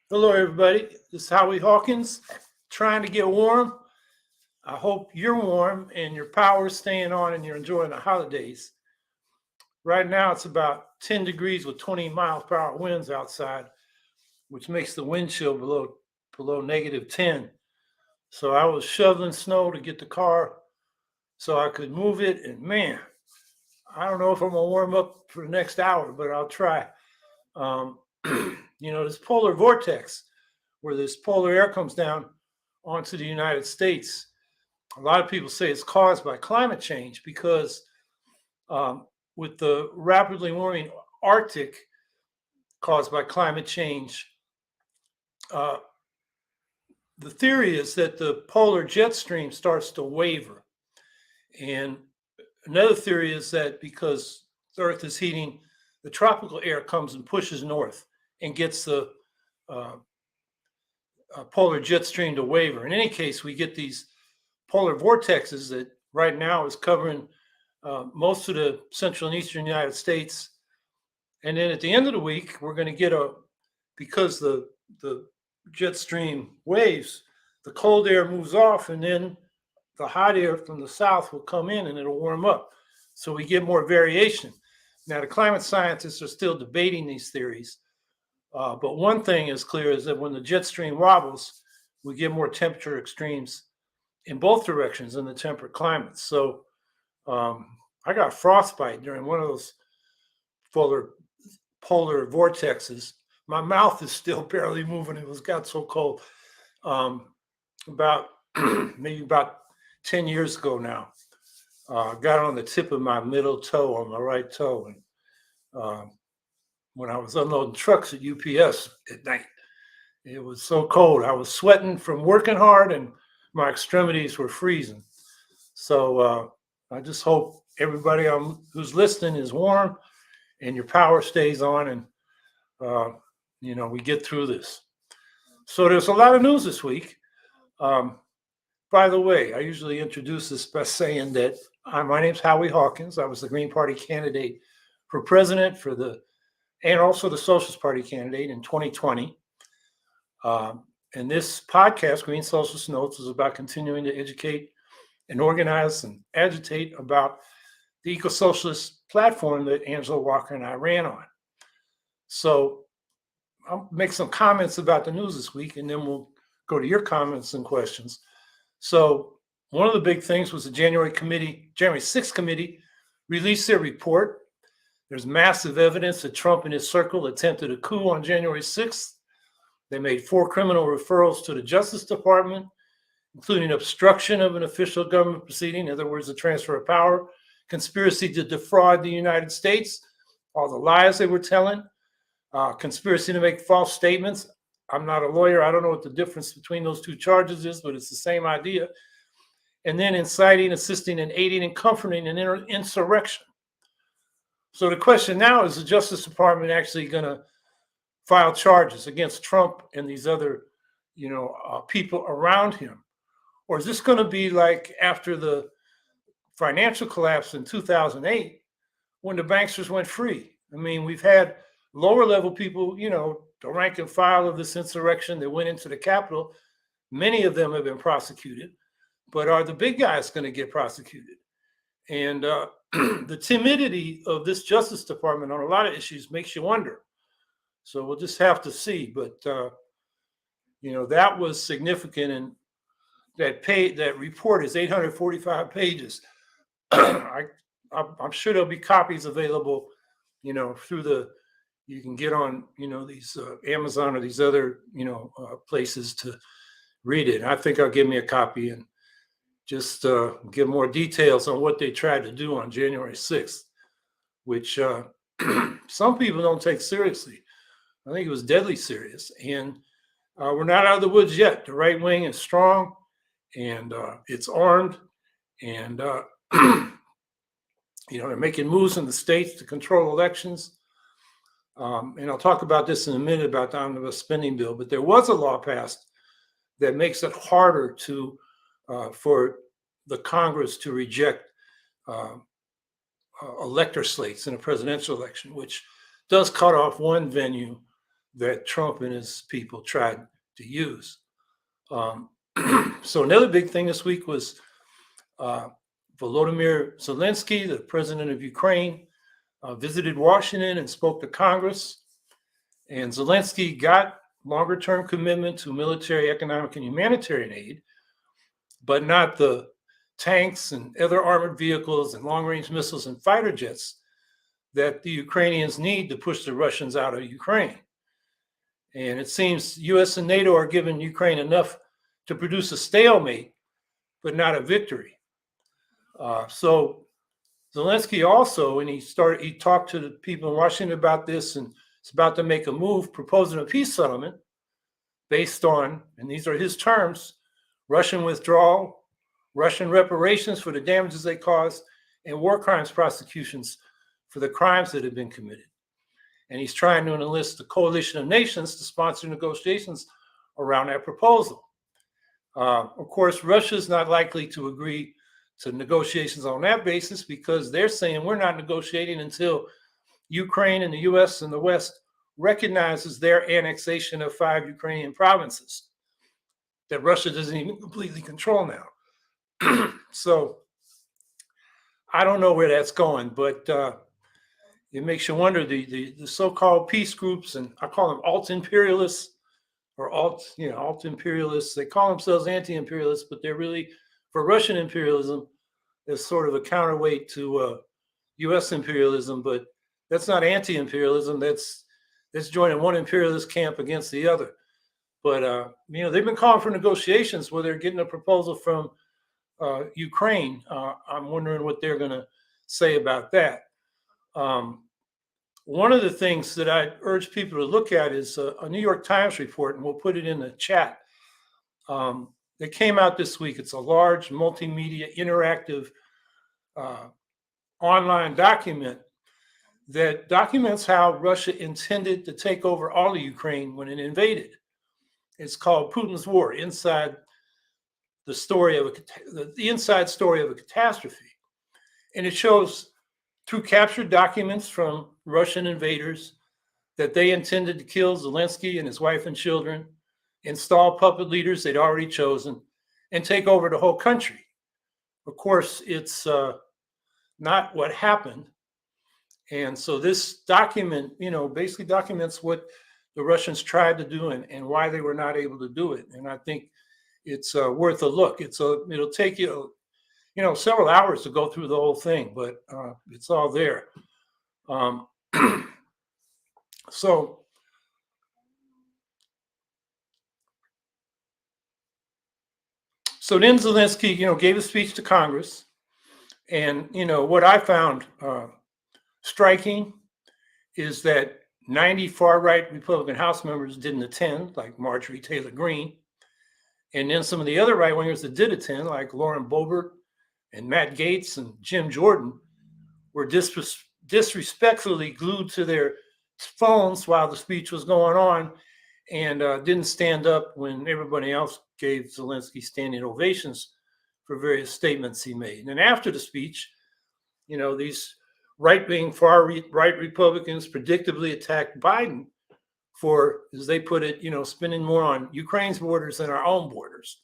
Hello, everybody. This is Howie Hawkins, trying to get warm. I hope you're warm and your power's staying on and you're enjoying the holidays. Right now, it's about 10 degrees with 20 miles per hour winds outside, which makes the wind chill below negative 10. So I was shoveling snow to get the car so I could move it. And man, I don't know if I'm going to warm up for the next hour, but I'll try. Um, this polar vortex where this polar air comes down onto the United States. A lot of people say it's caused by climate change because with the rapidly warming Arctic caused by climate change, uh, the theory is that the polar jet stream starts to waver. And another theory is that because the Earth is heating, the tropical air comes and pushes north and gets the uh, polar jet stream to waver. In any case, we get these polar vortexes that right now is covering most of the central and eastern United States. And then at the end of the week, we're going to get because the jet stream waves, the cold air moves off, and then the hot air from the south will come in and it'll warm up. So we get more variation. Now, the climate scientists are still debating these theories. But one thing is clear is that when the jet stream wobbles, we get more temperature extremes in both directions in the temperate climates. So I got frostbite during one of those polar vortexes. My mouth is still barely moving. It got so cold. About maybe about 10 years ago now. Got on the tip of my middle toe on my right toe, and when I was unloading trucks at UPS at night, it was so cold. I was sweating from working hard, and my extremities were freezing. So I just hope everybody who's listening is warm and your power stays on, and we get through this. So there's a lot of news this week. By the way, I usually introduce this by saying that my name's Howie Hawkins. I was the Green Party candidate for president and also the Socialist Party candidate in 2020. And this podcast, Green Socialist Notes, is about continuing to educate and organize and agitate about the eco-socialist platform that Angela Walker and I ran on. So I'll make some comments about the news this week, and then we'll go to your comments and questions. So one of the big things was the January 6th committee released their report. There's massive evidence that Trump and his circle attempted a coup on January 6th. They made 4 criminal referrals to the Justice Department, including obstruction of an official government proceeding, in other words, the transfer of power, conspiracy to defraud the United States, all the lies they were telling, conspiracy to make false statements. I'm not a lawyer. I don't know what the difference between those two charges is, but it's the same idea. And then inciting, assisting, and aiding and comforting an insurrection. So the question now is the Justice Department actually going to file charges against Trump and these other, people around him? Or is this going to be like after the financial collapse in 2008 when the banksters went free? I mean, we've had lower level people, the rank and file of this insurrection that went into the Capitol. Many of them have been prosecuted, but are the big guys going to get prosecuted? And the timidity of this Justice Department on a lot of issues makes you wonder. So we'll just have to see. But, that was significant. And that report is 845 pages. I'm sure there'll be copies available, you can get on, these Amazon or these other, places to read it. I think I'll give me a copy and just give more details on what they tried to do on January 6th, which some people don't take seriously. I think it was deadly serious. And we're not out of the woods yet. The right wing is strong and it's armed. And, they're making moves in the states to control elections. And I'll talk about this in a minute about the omnibus spending bill. But there was a law passed that makes it harder for the Congress to reject elector slates in a presidential election, which does cut off one venue that Trump and his people tried to use. So another big thing this week was Volodymyr Zelensky, the president of Ukraine, visited Washington and spoke to Congress. And Zelensky got longer-term commitment to military, economic, and humanitarian aid, but not the tanks and other armored vehicles and long-range missiles and fighter jets that the Ukrainians need to push the Russians out of Ukraine. And it seems US and NATO are giving Ukraine enough to produce a stalemate, but not a victory. So Zelensky also, when he talked to the people in Washington about this, and it's about to make a move proposing a peace settlement based on, and these are his terms, Russian withdrawal, Russian reparations for the damages they caused, and war crimes prosecutions for the crimes that have been committed. And he's trying to enlist the coalition of nations to sponsor negotiations around that proposal. Of course, Russia's not likely to agree to negotiations on that basis because they're saying we're not negotiating until Ukraine and the US and the West recognizes their annexation of 5 Ukrainian provinces that Russia doesn't even completely control now. So I don't know where that's going, but it makes you wonder, the so-called peace groups, and I call them alt-imperialists or alt-imperialists. They call themselves anti-imperialists, but they're really for Russian imperialism as sort of a counterweight to U.S. imperialism. But that's not anti-imperialism. That's joining one imperialist camp against the other. But they've been calling for negotiations where they're getting a proposal from Ukraine. I'm wondering what they're going to say about that. One of the things that I urge people to look at is a New York Times report, and we'll put it in the chat. That came out this week. It's a large multimedia interactive online document that documents how Russia intended to take over all of Ukraine when it invaded. It's called Putin's War: Inside the Story of the Inside Story of a Catastrophe, and it shows through captured documents from Russian invaders that they intended to kill Zelensky and his wife and children, install puppet leaders they'd already chosen, and take over the whole country. Of course, it's not what happened. And so this document, basically documents what the Russians tried to do and why they were not able to do it. And I think it's worth a look. It'll take you, several hours to go through the whole thing, but it's all there. So then Zelensky, gave a speech to Congress. And, what I found striking is that 90 far-right Republican House members didn't attend, like Marjorie Taylor Greene. And then some of the other right-wingers that did attend, like Lauren Boebert and Matt Gaetz and Jim Jordan, were disrespectfully glued to their phones while the speech was going on and didn't stand up when everybody else gave Zelensky standing ovations for various statements he made. And then after the speech, these right-wing, far-right Republicans predictably attacked Biden for, as they put it, spending more on Ukraine's borders than our own borders,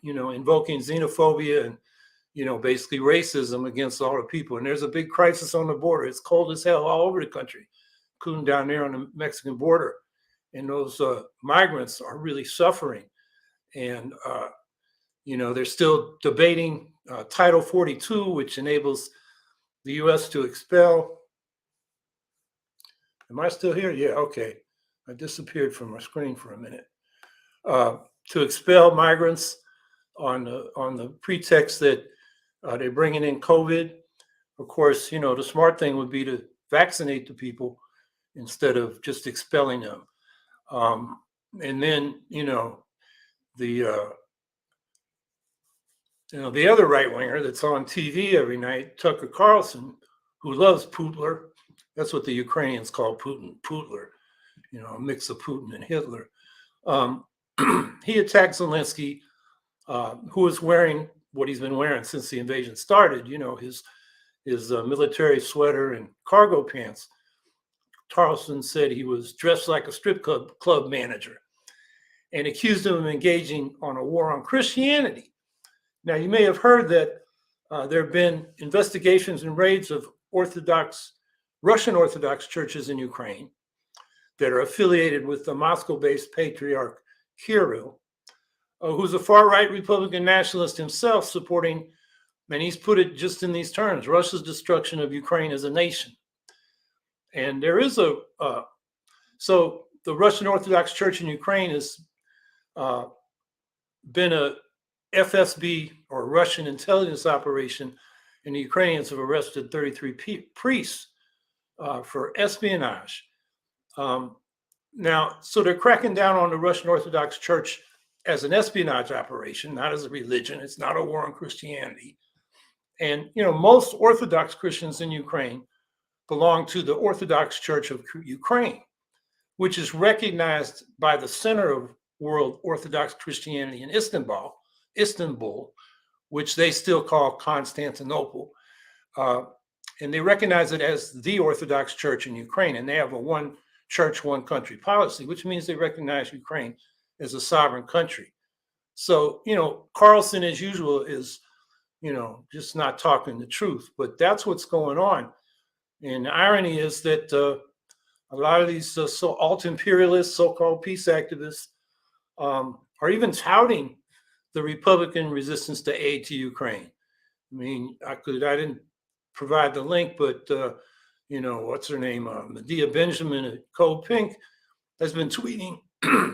invoking xenophobia and, basically racism against all the people. And there's a big crisis on the border. It's cold as hell all over the country, including down there on the Mexican border. And those migrants are really suffering. And, they're still debating Title 42, which enables the U.S. to expel. Am I still here? Yeah, okay. I disappeared from my screen for a minute. To expel migrants on the pretext that they're bringing in COVID. Of course, the smart thing would be to vaccinate the people instead of just expelling them. And then, the other right winger that's on TV every night, Tucker Carlson, who loves Putler. That's what the Ukrainians call Putin, Putler, a mix of Putin and Hitler. He attacked Zelensky, who was wearing what he's been wearing since the invasion started, his military sweater and cargo pants, Tarleton said he was dressed like a strip club manager and accused him of engaging on a war on Christianity. Now, you may have heard that there have been investigations and raids of Russian Orthodox churches in Ukraine that are affiliated with the Moscow-based Patriarch Kirill, who's a far-right Republican nationalist himself, supporting, and he's put it just in these terms, Russia's destruction of Ukraine as a nation. And there is so the Russian Orthodox Church in Ukraine has been a FSB, or Russian intelligence operation, and the Ukrainians have arrested 33 priests for espionage. Now, so they're cracking down on the Russian Orthodox Church as an espionage operation, not as a religion. It's not a war on Christianity. And, most Orthodox Christians in Ukraine belong to the Orthodox Church of Ukraine, which is recognized by the Center of World Orthodox Christianity in Istanbul, which they still call Constantinople. And they recognize it as the Orthodox Church in Ukraine. And they have a one church, one country policy, which means they recognize Ukraine as a sovereign country. So, Carlson, as usual, is, just not talking the truth. But that's what's going on. And the irony is that a lot of these alt-imperialists, so-called peace activists, are even touting the Republican resistance to aid to Ukraine. I mean, I didn't provide the link, but what's her name? Medea Benjamin at Code Pink has been tweeting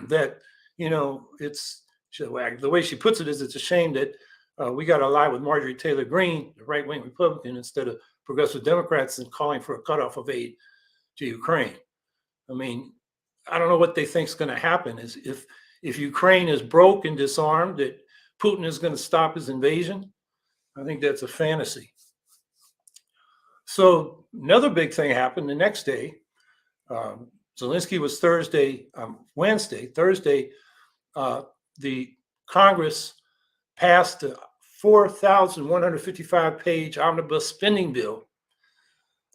that, it's the way she puts it is it's a shame that we got to ally with Marjorie Taylor Greene, the right-wing Republican, instead of progressive Democrats, and calling for a cutoff of aid to Ukraine. I mean, I don't know what they think is going to happen. Is if Ukraine is broke and disarmed, that Putin is going to stop his invasion? I think that's a fantasy. So another big thing happened the next day. Zelensky was Wednesday. Thursday, the Congress passed a 4,155-page omnibus spending bill.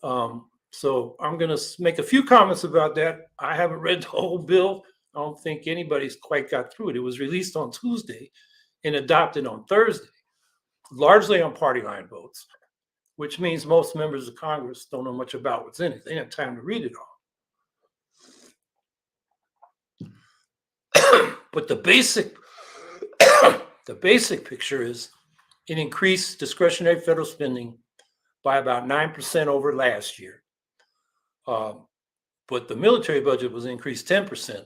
So I'm going to make a few comments about that. I haven't read the whole bill. I don't think anybody's quite got through it. It was released on Tuesday and adopted on Thursday, largely on party line votes, which means most members of Congress don't know much about what's in it. They don't have time to read it all. But the basic picture is it increased discretionary federal spending by about 9% over last year. But the military budget was increased 10%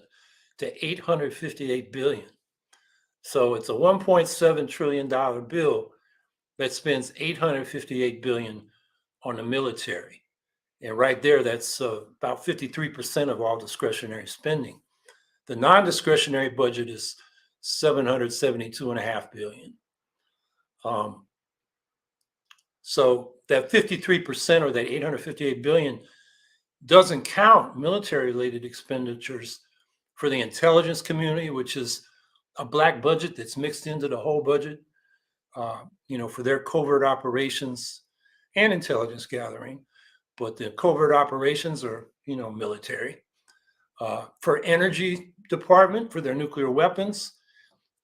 to $858 billion. So it's a $1.7 trillion bill that spends $858 billion on the military. And right there, that's about 53% of all discretionary spending. The non-discretionary budget is $772.5 billion. So that 53%, or that $858 billion, doesn't count military-related expenditures for the intelligence community, which is a black budget that's mixed into the whole budget, for their covert operations and intelligence gathering. But the covert operations are, military. For energy department, for their nuclear weapons,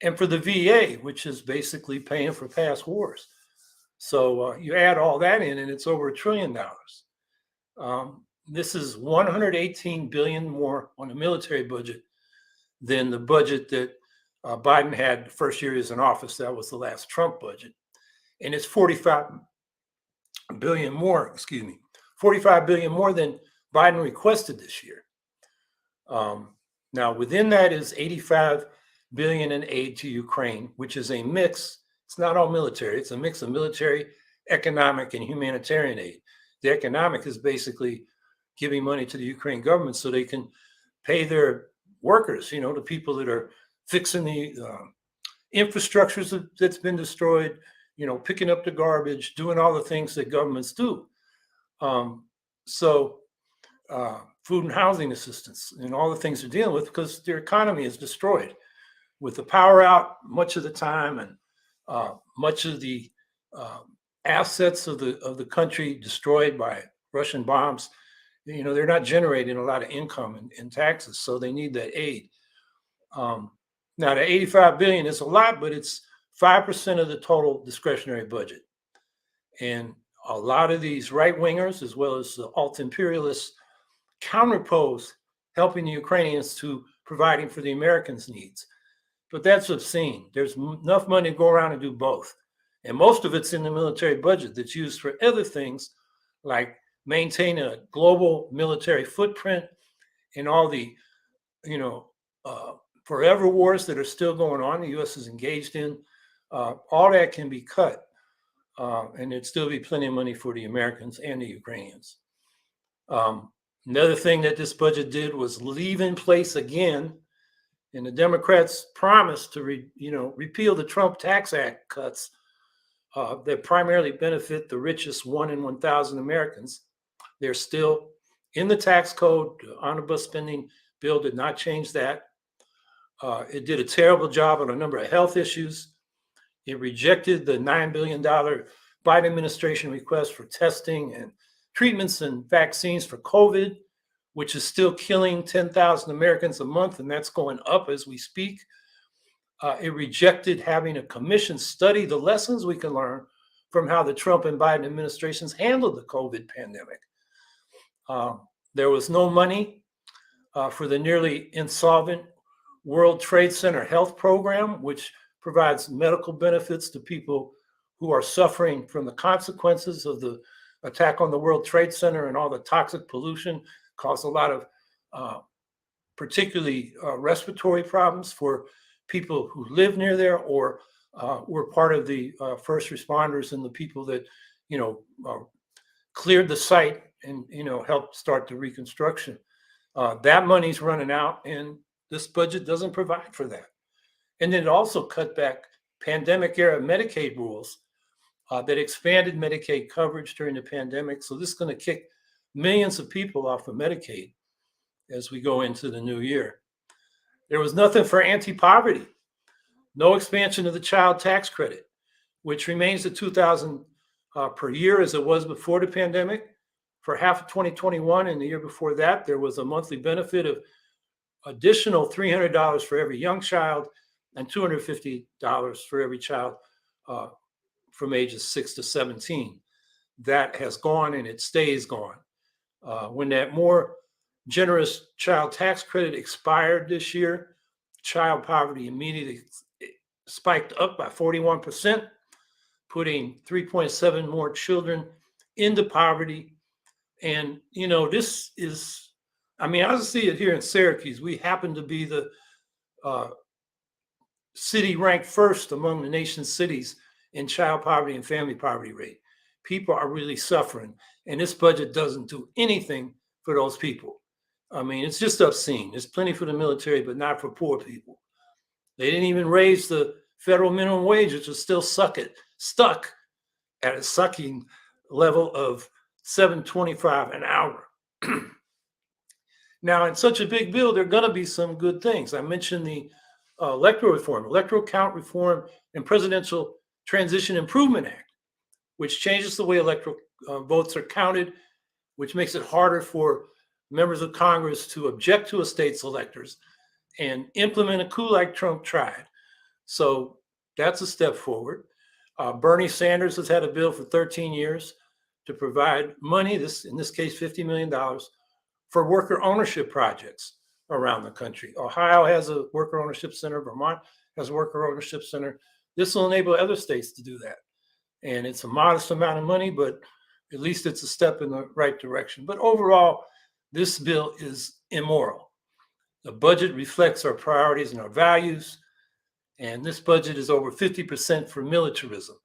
and for the VA, which is basically paying for past wars. So you add all that in, and it's over $1 trillion. This is $118 billion more on the military budget than the budget that Biden had the first year he was in office. That was the last Trump budget. And it's $45 billion more than Biden requested this year. Now, within that is $85 billion in aid to Ukraine, which is a mix. It's not all military. It's a mix of military, economic, and humanitarian aid. The economic is basically giving money to the Ukraine government so they can pay their workers, the people that are fixing the infrastructures that's been destroyed, picking up the garbage, doing all the things that governments do. Food and housing assistance and all the things they're dealing with, because their economy is destroyed with the power out much of the time, and much of the assets of the country destroyed by Russian bombs. they're not generating a lot of income in taxes, so they need that aid. Now, the 85 billion is a lot, but it's 5% of the total discretionary budget. And a lot of these right wingers, as well as the alt imperialists, counterpose helping the Ukrainians to providing for the Americans' needs. But that's obscene. There's enough money to go around and do both. And most of it's in the military budget that's used for other things like maintain a global military footprint and all the, forever wars that are still going on, the U.S. is engaged in. All that can be cut, and there'd still be plenty of money for the Americans and the Ukrainians. Another thing that this budget did was leave in place again, and the Democrats promised to repeal the Trump Tax Act cuts that primarily benefit the richest 1 in 1,000 Americans. They're still in the tax code. The omnibus spending bill did not change that. It did a terrible job on a number of health issues. It rejected the $9 billion Biden administration request for testing and treatments and vaccines for COVID, which is still killing 10,000 Americans a month, and that's going up as we speak. It rejected having a commission study the lessons we can learn from how the Trump and Biden administrations handled the COVID pandemic. There was no money for the nearly insolvent World Trade Center Health Program, which provides medical benefits to people who are suffering from the consequences of the attack on the World Trade Center, and all the toxic pollution caused a lot of particularly respiratory problems for people who live near there or were part of the first responders and the people that cleared the site and helped start the reconstruction. That money's running out, and this budget doesn't provide for that. And then it also cut back pandemic era Medicaid rules that expanded Medicaid coverage during the pandemic. So this is going to kick millions of people off of Medicaid as we go into the new year. There was nothing for anti-poverty, no expansion of the child tax credit, which remains at $2,000 per year as it was before the pandemic. For half of 2021 and the year before that, there was a monthly benefit of additional $300 for every young child and $250 for every child from ages 6 to 17. That has gone and it stays gone. When that more generous child tax credit expired this year, child poverty immediately spiked up by 41%, putting 3.7 more children into poverty. And, this is, I see it here in Syracuse. We happen to be the city ranked first among the nation's cities in child poverty and family poverty rate. People are really suffering, and this budget doesn't do anything for those people. It's just obscene. There's plenty for the military, but not for poor people. They didn't even raise the federal minimum wage, which is still stuck at a sucking level of $7.25 an hour. Now, in such a big bill, there are going to be some good things. I mentioned the electoral count reform, and Presidential Transition Improvement Act, which changes the way electoral votes are counted, which makes it harder for members of Congress to object to a state's electors and implement a coup like Trump tried. So that's a step forward. Bernie Sanders has had a bill for 13 years to provide money, in this case, $50 million, for worker ownership projects around the country. Ohio has a worker ownership center. Vermont has a worker ownership center. This will enable other states to do that. And it's a modest amount of money, but at least it's a step in the right direction. But overall, this bill is immoral. The budget reflects our priorities and our values. And this budget is over 50% for militarism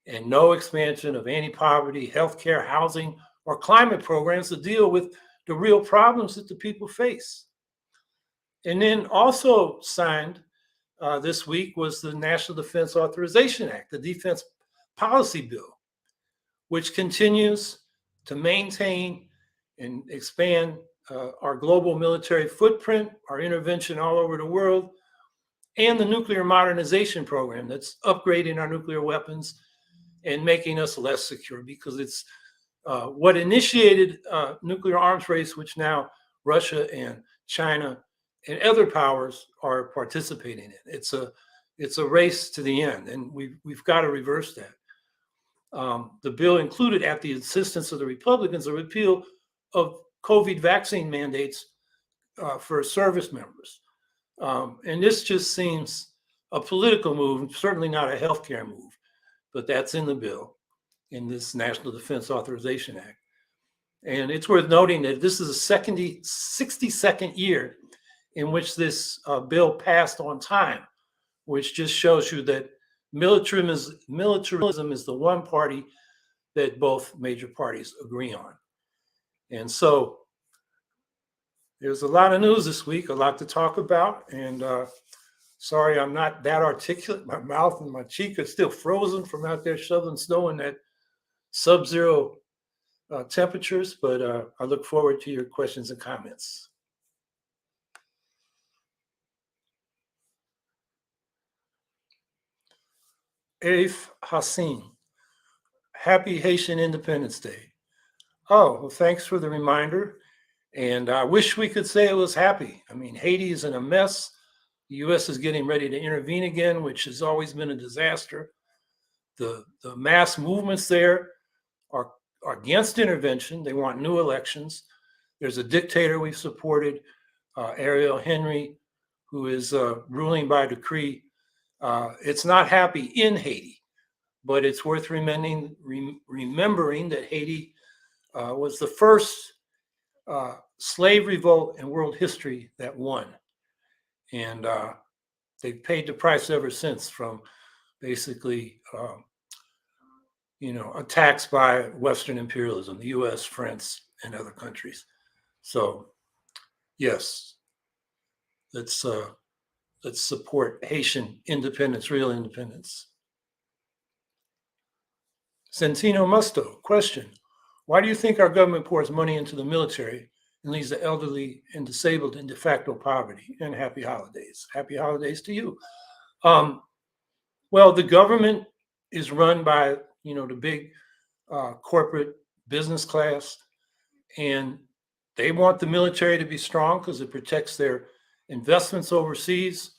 and no expansion of anti-poverty, healthcare, housing, or climate programs to deal with the real problems that the people face. And then also signed this week was the National Defense Authorization Act, the Defense Policy Bill, which continues to maintain and expand our global military footprint, our intervention all over the world, and the nuclear modernization program that's upgrading our nuclear weapons and making us less secure, because it's what initiated nuclear arms race, which now Russia and China and other powers are participating in. It's a race to the end, and we've got to reverse that. The bill included, at the insistence of the Republicans, a repeal of COVID vaccine mandates for service members. And this just seems a political move, certainly not a healthcare move, but that's in the bill, in this National Defense Authorization Act. And it's worth noting that this is a 62nd year in which this bill passed on time, which just shows you that militarism is the one party that both major parties agree on. And so there's a lot of news this week, a lot to talk about. And sorry, I'm not that articulate. My mouth and my cheek are still frozen from out there shoveling snow in that sub-zero temperatures, but I look forward to your questions and comments. Arif Hassin, happy Haitian Independence Day. Oh, well, thanks for the reminder. And I wish we could say it was happy. I mean, Haiti is in a mess. The U.S. is getting ready to intervene again, which has always been a disaster. The mass movements there are against intervention. They want new elections. There's a dictator we've supported, Ariel Henry, who is ruling by decree. It's not happy in Haiti, but it's worth remembering that Haiti was the first slave revolt in world history that won. And they've paid the price ever since, from basically attacks by Western imperialism, the US, France, and other countries. So yes, let's support Haitian independence, real independence. Centino Musto, question: why do you think our government pours money into the military and leaves the elderly and disabled in de facto poverty? And happy holidays. Happy holidays to you. Well, the government is run by, the big corporate business class, and they want the military to be strong because it protects their investments overseas,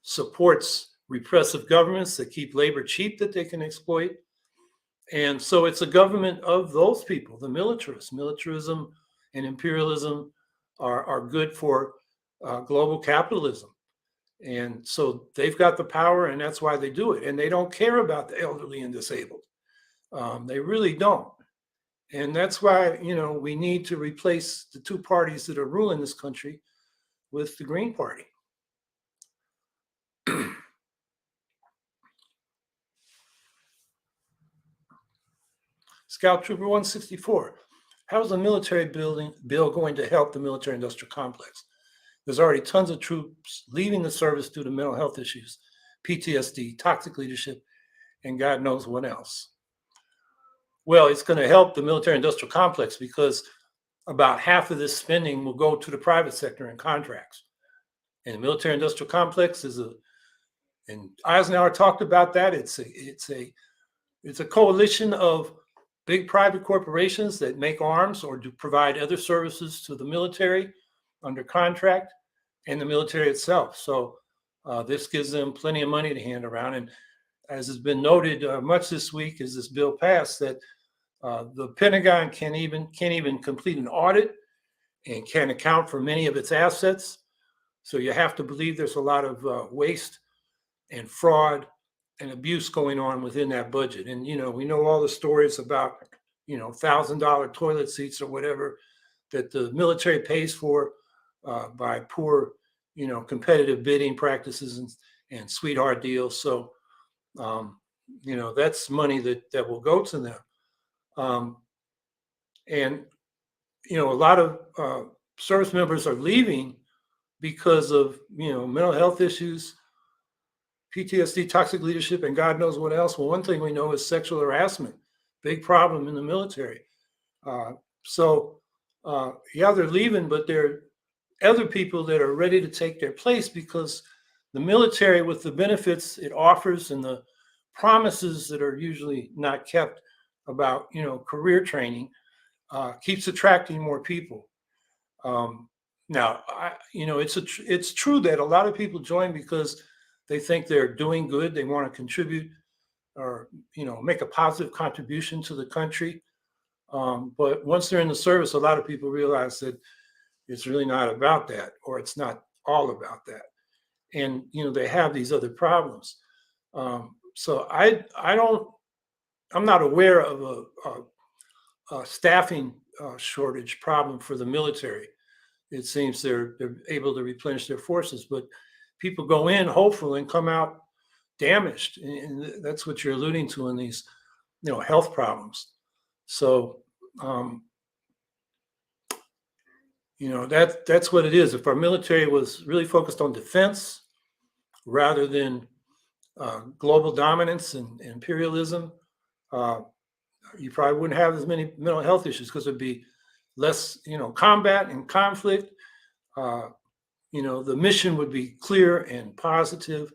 supports repressive governments that keep labor cheap that they can exploit. And so it's a government of those people, the militarists. Militarism and imperialism are good for global capitalism. And so they've got the power, and that's why they do it. And they don't care about the elderly and disabled. They really don't. And that's why, we need to replace the two parties that are ruling this country with the Green Party. Scout Trooper 164, how is the military bill going to help the military-industrial complex? There's already tons of troops leaving the service due to mental health issues, PTSD, toxic leadership, and God knows what else. Well, it's going to help the military-industrial complex because about half of this spending will go to the private sector in contracts. And the military-industrial complex and Eisenhower talked about that. It's a coalition of big private corporations that make arms or do provide other services to the military under contract and the military itself. So this gives them plenty of money to hand around. And as has been noted much this week as this bill passed, that the Pentagon can't even complete an audit and can't account for many of its assets. So you have to believe there's a lot of waste and fraud and abuse going on within that budget. And, we know all the stories about, $1,000 toilet seats or whatever that the military pays for by poor, competitive bidding practices and sweetheart deals. So, that's money that will go to them. And, a lot of service members are leaving because of, mental health issues, PTSD, toxic leadership, and God knows what else. Well, one thing we know is sexual harassment, big problem in the military. They're leaving, but there are other people that are ready to take their place because the military, with the benefits it offers and the promises that are usually not kept, about career training keeps attracting more people. Now, it's true that a lot of people join because they think they're doing good. They want to contribute or make a positive contribution to the country. But once they're in the service, a lot of people realize that it's really not about that, or it's not all about that, and they have these other problems. So I'm not aware of a staffing shortage problem for the military. It seems they're able to replenish their forces, but people go in hopeful and come out damaged, and that's what you're alluding to in these health problems. So that's what it is. If our military was really focused on defense rather than global dominance and imperialism, you probably wouldn't have as many mental health issues because there'd be less combat and conflict. The mission would be clear and positive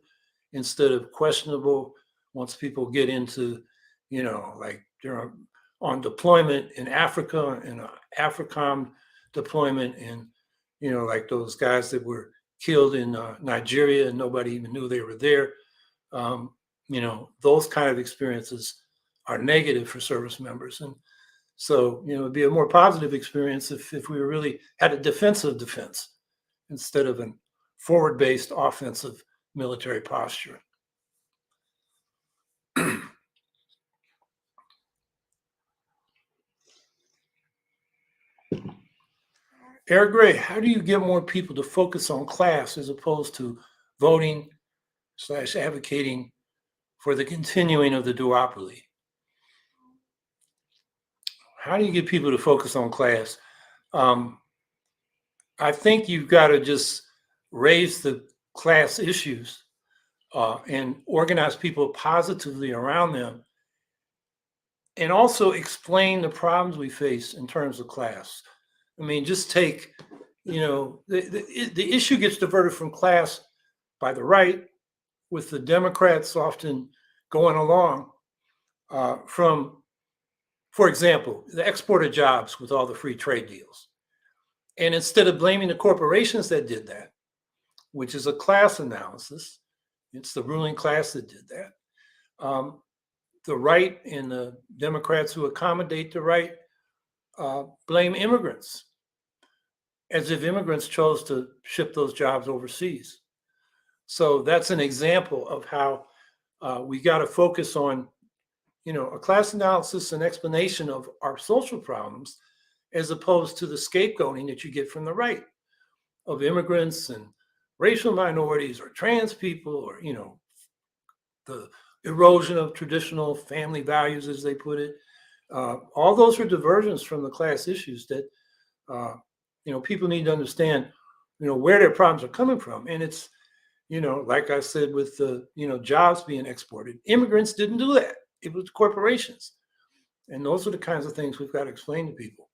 instead of questionable once people get into like they're on deployment in Africa and AFRICOM deployment, and like those guys that were killed in Nigeria and nobody even knew they were there. Those kind of experiences are negative for service members, and so it'd be a more positive experience if we really had a defensive defense instead of an forward-based offensive military posture. Eric Gray, how do you get more people to focus on class as opposed to voting / advocating for the continuing of the duopoly? How do you get people to focus on class? I think you've got to just raise the class issues and organize people positively around them, and also explain the problems we face in terms of class. I mean, just take, the issue gets diverted from class by the right, with the Democrats often going along from, for example, the export of jobs with all the free trade deals. And instead of blaming the corporations that did that, which is a class analysis, it's the ruling class that did that. The right and the Democrats who accommodate the right blame immigrants, as if immigrants chose to ship those jobs overseas. So that's an example of how we got to focus on, a class analysis and explanation of our social problems, as opposed to the scapegoating that you get from the right of immigrants and racial minorities or trans people, or, the erosion of traditional family values, as they put it. All those are diversions from the class issues that, people need to understand, where their problems are coming from. And it's, like I said, with the, jobs being exported, immigrants didn't do that. It was corporations. And those are the kinds of things we've got to explain to people.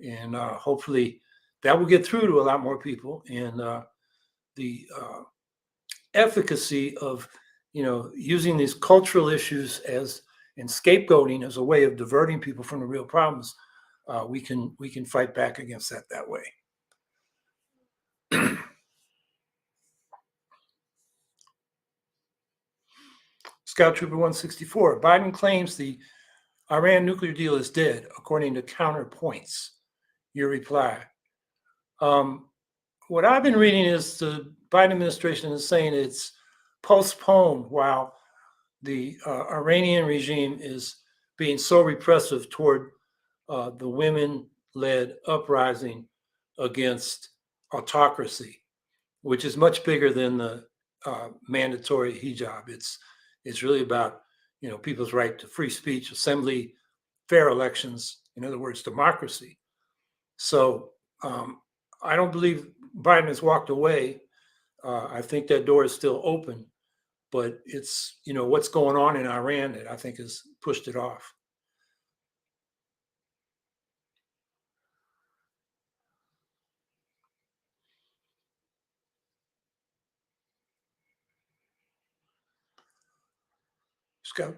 And hopefully that will get through to a lot more people. And the efficacy of, using these cultural issues and scapegoating as a way of diverting people from the real problems, we can fight back against that way. Scout Trooper 164, Biden claims the Iran nuclear deal is dead, according to counterpoints. Your reply. What I've been reading is the Biden administration is saying it's postponed while the Iranian regime is being so repressive toward the women-led uprising against autocracy, which is much bigger than the mandatory hijab. It's really about people's right to free speech, assembly, fair elections. In other words, democracy. So I don't believe Biden has walked away. I think that door is still open, but it's what's going on in Iran that I think has pushed it off. Scott,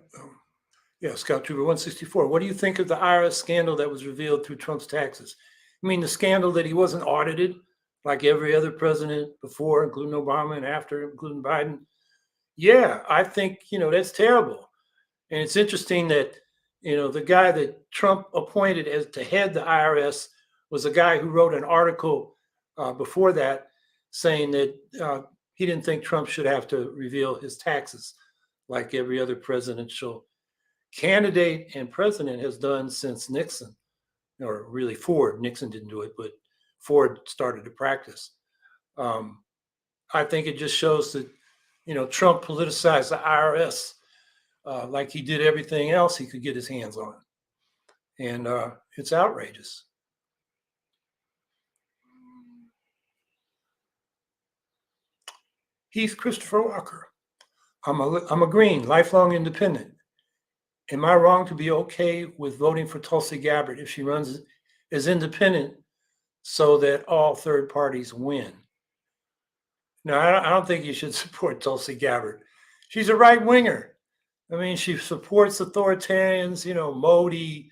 Yeah, Scout Trooper 164. What do you think of the IRS scandal that was revealed through Trump's taxes? I mean, the scandal that he wasn't audited like every other president before, including Obama, and after, including Biden. Yeah, I think, that's terrible. And it's interesting that, the guy that Trump appointed as to head the IRS was a guy who wrote an article before that saying that he didn't think Trump should have to reveal his taxes like every other presidential candidate and president has done since Nixon, or really Ford. Nixon didn't do it, but Ford started to practice. I think it just shows that, Trump politicized the IRS like he did everything else he could get his hands on. And it's outrageous. Heath Christopher Walker. I'm a Green, lifelong independent. Am I wrong to be okay with voting for Tulsi Gabbard if she runs as independent so that all third parties win? No, I don't think you should support Tulsi Gabbard. She's a right winger. I mean, she supports authoritarians, Modi,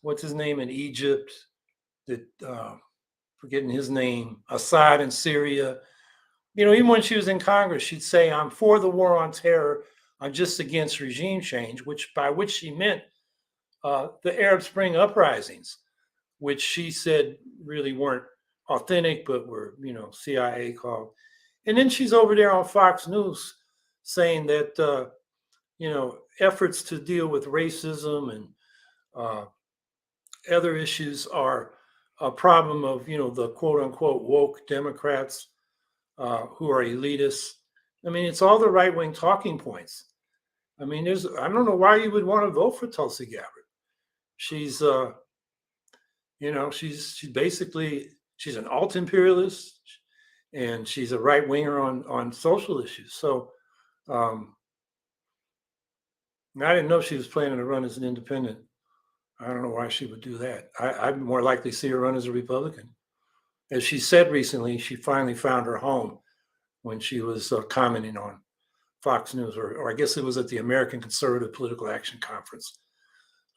what's his name in Egypt, that forgetting his name, Assad in Syria. Even when she was in Congress, she'd say, I'm for the war on terror. I'm just against regime change, by which she meant the Arab Spring uprisings, which she said really weren't authentic, but were, CIA called. And then she's over there on Fox News saying that, efforts to deal with racism and other issues are a problem of, the quote unquote woke Democrats who are elitists. I mean, it's all the right wing talking points. I mean, I don't know why you would want to vote for Tulsi Gabbard. She's, she's basically, she's an alt imperialist and she's a right winger on social issues. So I didn't know she was planning to run as an independent. I don't know why she would do that. I'd more likely see her run as a Republican. As she said recently, she finally found her home when she was commenting on Fox News, or I guess it was at the American Conservative Political Action Conference.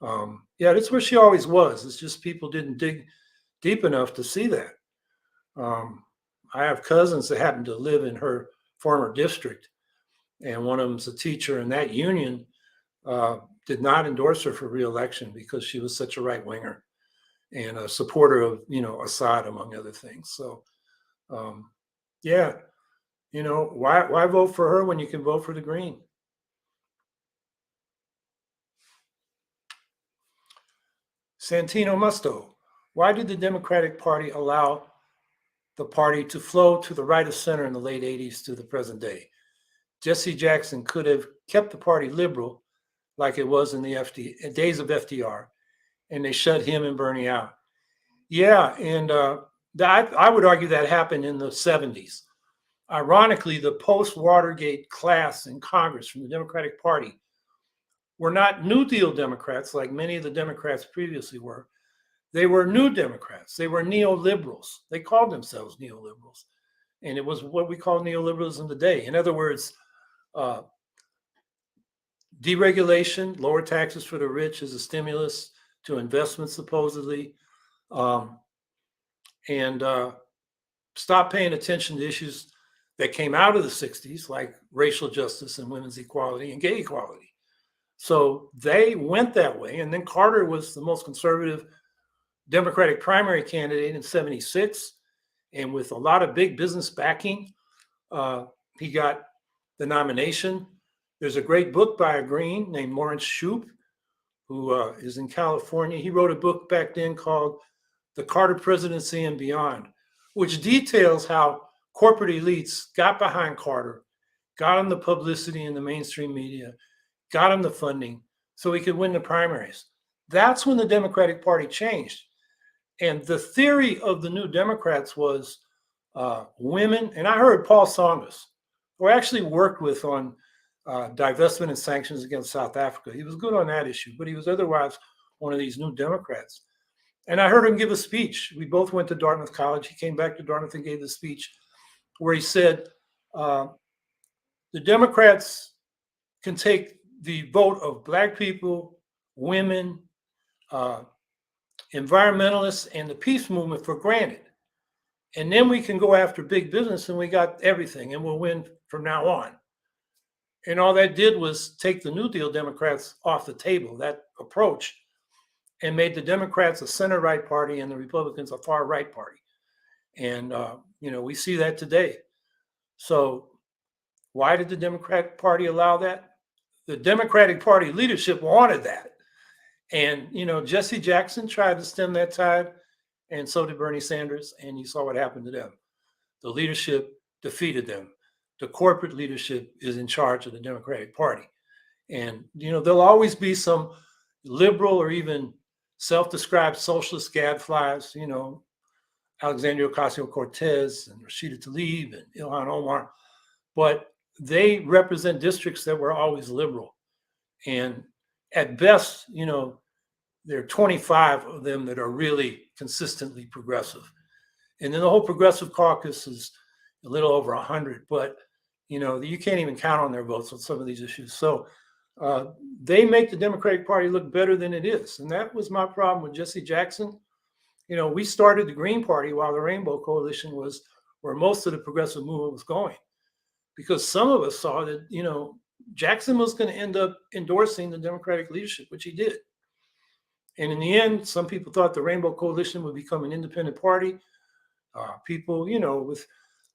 Yeah, that's where she always was. It's just people didn't dig deep enough to see that. I have cousins that happen to live in her former district, and one of them's a teacher, and that union did not endorse her for re-election because she was such a right winger and a supporter of, Assad, among other things. So, yeah, why vote for her when you can vote for the Green? Santino Musto, why did the Democratic Party allow the party to flow to the right of center in the late 80s to the present day? Jesse Jackson could have kept the party liberal like it was in the days of FDR, and they shut him and Bernie out. Yeah, and I would argue that happened in the 70s. Ironically, the post-Watergate class in Congress from the Democratic Party were not New Deal Democrats like many of the Democrats previously were. They were New Democrats. They were neoliberals. They called themselves neoliberals. And it was what we call neoliberalism today. In other words, deregulation, lower taxes for the rich as a stimulus to investment, supposedly, and stop paying attention to issues that came out of the 60s, like racial justice and women's equality and gay equality. So they went that way. And then Carter was the most conservative Democratic primary candidate in 76. And with a lot of big business backing, he got the nomination. There's a great book by a Green named Lawrence Shoup, who is in California. He wrote a book back then called The Carter Presidency and Beyond, which details how corporate elites got behind Carter, got him the publicity in the mainstream media, got him the funding so he could win the primaries. That's when the Democratic Party changed. And the theory of the New Democrats was women, and I heard Paul Tsongas, who I actually worked with on divestment and sanctions against South Africa. He was good on that issue, but he was otherwise one of these New Democrats. And I heard him give a speech. We both went to Dartmouth College. He came back to Dartmouth and gave the speech where he said, the Democrats can take the vote of Black people, women, environmentalists, and the peace movement for granted. And then we can go after big business and we got everything and we'll win from now on. And all that did was take the New Deal Democrats off the table, that approach, and made the Democrats a center-right party and the Republicans a far-right party. And, we see that today. So why did the Democratic Party allow that? The Democratic Party leadership wanted that. And, Jesse Jackson tried to stem that tide, and so did Bernie Sanders, and you saw what happened to them. The leadership defeated them. The corporate leadership is in charge of the Democratic Party. And, there'll always be some liberal or even self-described socialist gadflies, Alexandria Ocasio-Cortez and Rashida Tlaib and Ilhan Omar, but they represent districts that were always liberal. And at best, there are 25 of them that are really consistently progressive. And then the whole progressive caucus is a little over 100, but you can't even count on their votes on some of these issues. So they make the Democratic Party look better than it is. And that was my problem with Jesse Jackson. We started the Green Party while the Rainbow Coalition was where most of the progressive movement was going. Because some of us saw that, Jackson was going to end up endorsing the Democratic leadership, which he did. And in the end, some people thought the Rainbow Coalition would become an independent party. People, with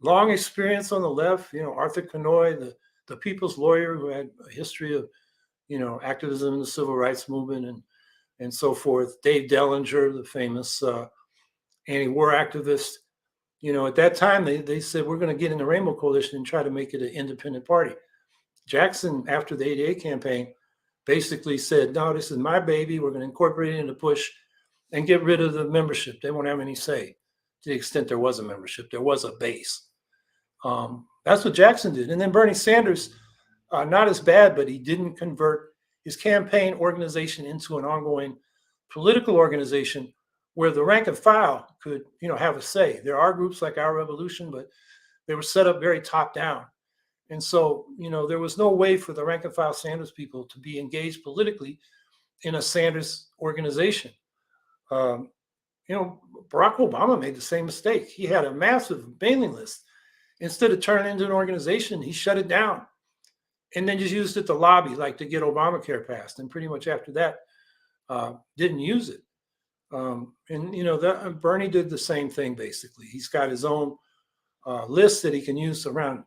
long experience on the left, Arthur Kanoy, the people's lawyer who had a history of, activism in the civil rights movement and so forth. Dave Dellinger, the famous anti-war activist. At that time, they said, we're going to get in the Rainbow Coalition and try to make it an independent party. Jackson, after the 88 campaign, basically said, no, this is my baby. We're going to incorporate it into Bush and get rid of the membership. They won't have any say. To the extent there was a membership, there was a base. That's what Jackson did. And then Bernie Sanders, not as bad, but he didn't convert his campaign organization into an ongoing political organization where the rank and file could, have a say. There are groups like Our Revolution, but they were set up very top down. And so, there was no way for the rank and file Sanders people to be engaged politically in a Sanders organization. Barack Obama made the same mistake. He had a massive mailing list. Instead of turning it into an organization, he shut it down and then just used it to lobby, like to get Obamacare passed. And pretty much after that, didn't use it. Bernie did the same thing, basically. He's got his own list that he can use around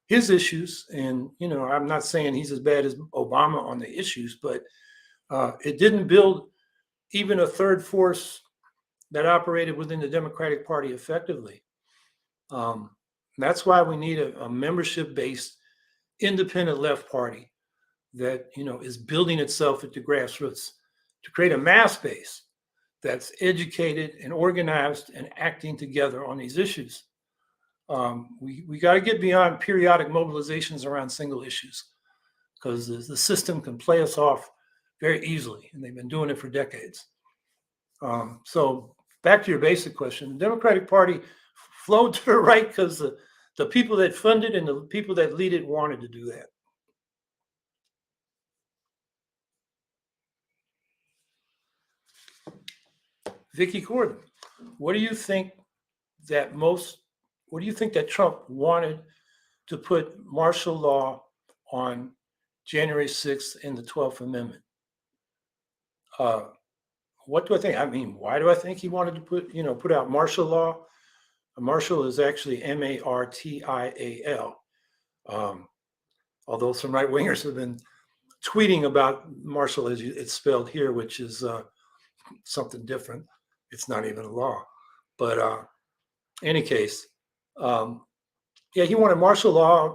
his issues. And, I'm not saying he's as bad as Obama on the issues, but it didn't build even a third force that operated within the Democratic Party effectively. That's why we need a membership-based independent left party that, is building itself at the grassroots to create a mass base that's educated and organized and acting together on these issues. We got to get beyond periodic mobilizations around single issues because the system can play us off very easily, and they've been doing it for decades. So back to your basic question, the Democratic Party flowed to the right because the people that funded and the people that lead it wanted to do that. Vicky Gordon, what do you think that Trump wanted to put martial law on January 6th and the 12th Amendment? What do I think? I mean, why do I think he wanted to put out martial law? Martial is actually Martial. Although some right wingers have been tweeting about martial as it's spelled here, which is something different. It's not even a law. But in any case, he wanted martial law.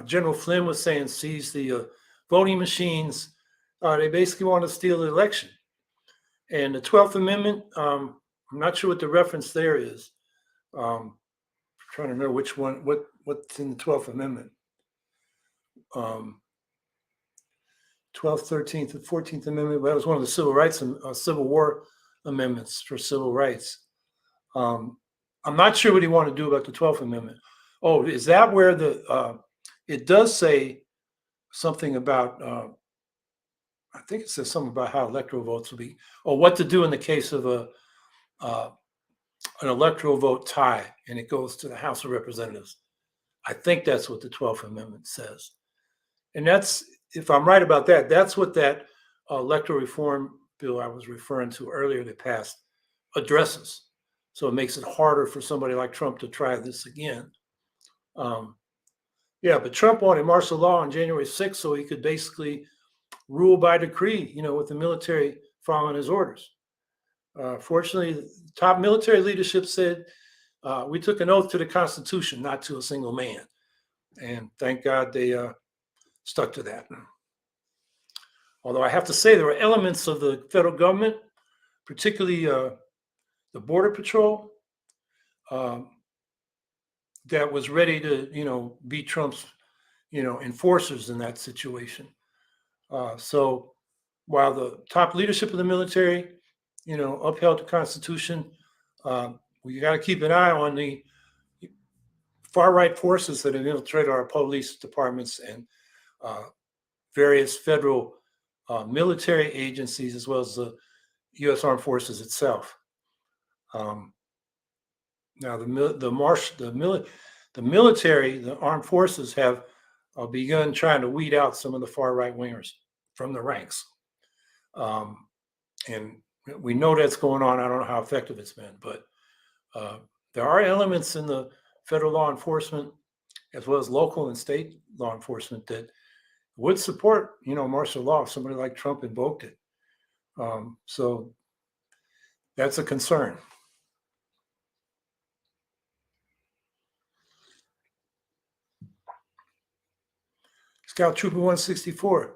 General Flynn was saying seize the voting machines. They basically want to steal the election. And the 12th Amendment, I'm not sure what the reference there is. I'm trying to remember which one, what's in the 12th Amendment. 12th, 13th, and 14th Amendment. That was one of the civil rights and Civil War amendments for civil rights. I'm not sure what he wanted to do about the 12th Amendment. Oh, is that where it does say something about I think it says something about how electoral votes will be, or what to do in the case of an electoral vote tie, and it goes to the House of Representatives. I think that's what the 12th Amendment says. And that's, if I'm right about that, that's what that electoral reform bill I was referring to earlier that passed addresses. So it makes it harder for somebody like Trump to try this again. Yeah, but Trump wanted martial law on January 6th so he could basically rule by decree, with the military following his orders. Fortunately, the top military leadership said, we took an oath to the Constitution, not to a single man. And thank God they stuck to that. Although I have to say there were elements of the federal government, particularly the Border Patrol, that was ready to, be Trump's, enforcers in that situation. So while the top leadership of the military, upheld the Constitution, we got to keep an eye on the far-right forces that have infiltrated our police departments and various federal military agencies, as well as the U.S. Armed Forces itself. Now, the military, the armed forces have begun trying to weed out some of the far-right wingers from the ranks. And we know that's going on. I don't know how effective it's been, but there are elements in the federal law enforcement, as well as local and state law enforcement, that would support, martial law if somebody like Trump invoked it. So that's a concern. Scout Trooper 164.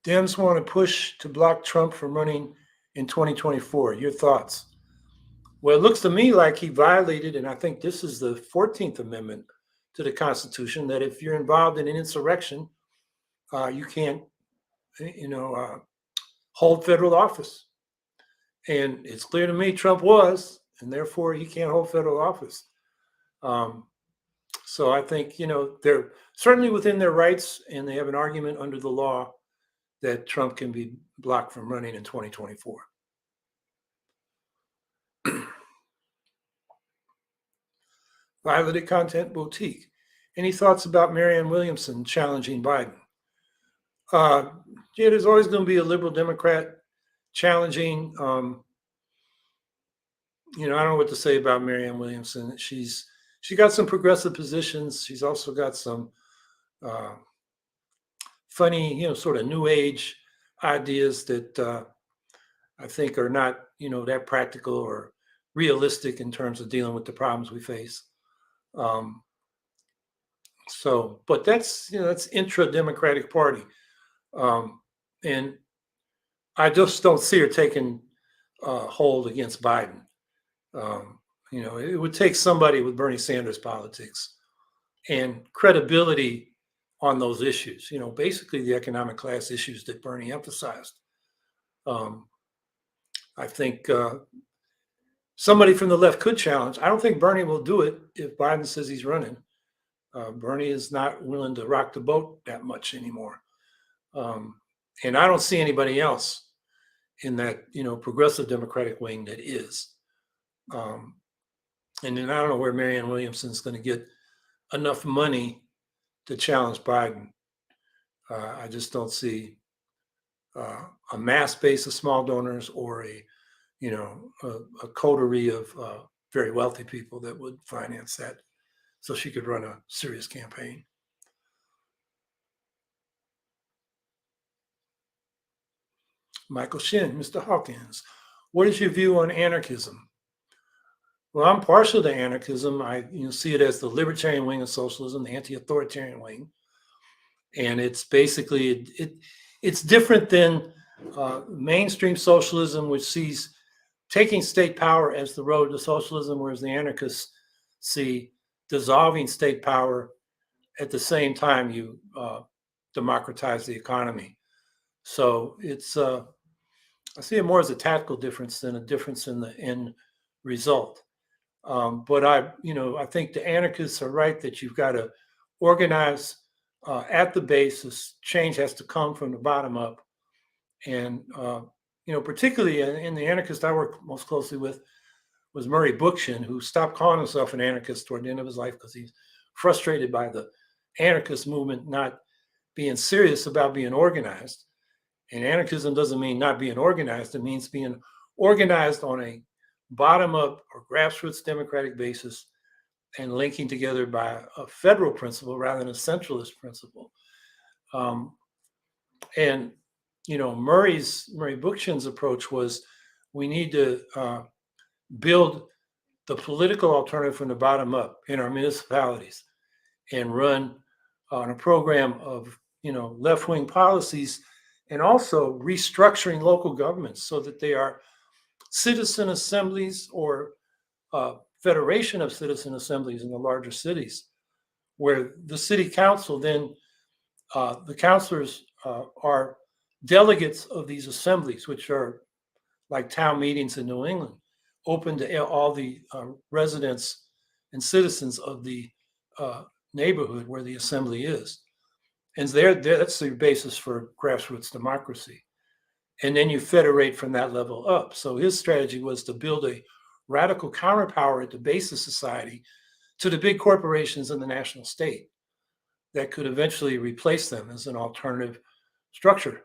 Dems want to push to block Trump from running in 2024. Your thoughts? Well, it looks to me like he violated, and I think this is the 14th Amendment to the Constitution, that if you're involved in an insurrection, you can't, hold federal office. And it's clear to me Trump was, and therefore he can't hold federal office. So I think, they're certainly within their rights, and they have an argument under the law that Trump can be blocked from running in 2024. Violeted Content Boutique. Any thoughts about Marianne Williamson challenging Biden? Yeah, there's always going to be a liberal Democrat challenging. I don't know what to say about Marianne Williamson. She got some progressive positions. She's also got some funny, sort of new age ideas that I think are not, that practical or realistic in terms of dealing with the problems we face. But that's intra-Democratic Party. And I just don't see her taking hold against Biden. It would take somebody with Bernie Sanders politics and credibility on those issues, basically the economic class issues that Bernie emphasized. I think somebody from the left could challenge. I don't think Bernie will do it if Biden says he's running. Bernie is not willing to rock the boat that much anymore. And I don't see anybody else in that, progressive Democratic wing that is. And then I don't know where Marianne Williamson's going to get enough money to challenge Biden. I just don't see a mass base of small donors or a coterie of very wealthy people that would finance that so she could run a serious campaign. Michael Shin, Mr. Hawkins, what is your view on anarchism? Well, I'm partial to anarchism. I see it as the libertarian wing of socialism, the anti-authoritarian wing. And it's basically, it's different than mainstream socialism, which sees taking state power as the road to socialism, whereas the anarchists see dissolving state power at the same time you democratize the economy. So it's, I see it more as a tactical difference than a difference in the end result. But I think the anarchists are right that you've got to organize at the basis. Change has to come from the bottom up, And, particularly in the anarchist I work most closely with was Murray Bookchin, who stopped calling himself an anarchist toward the end of his life because he's frustrated by the anarchist movement not being serious about being organized. And anarchism doesn't mean not being organized. It means being organized on a bottom-up or grassroots democratic basis and linking together by a federal principle rather than a centralist principle. And Murray Bookchin's approach was we need to build the political alternative from the bottom up in our municipalities and run on a program of left-wing policies, and also restructuring local governments so that they are citizen assemblies or federation of citizen assemblies in the larger cities, where the city council then the councilors are delegates of these assemblies, which are like town meetings in New England, open to all the residents and citizens of the neighborhood where the assembly is. And that's the basis for grassroots democracy. And then you federate from that level up. So his strategy was to build a radical counterpower at the base of society to the big corporations in the national state that could eventually replace them as an alternative structure.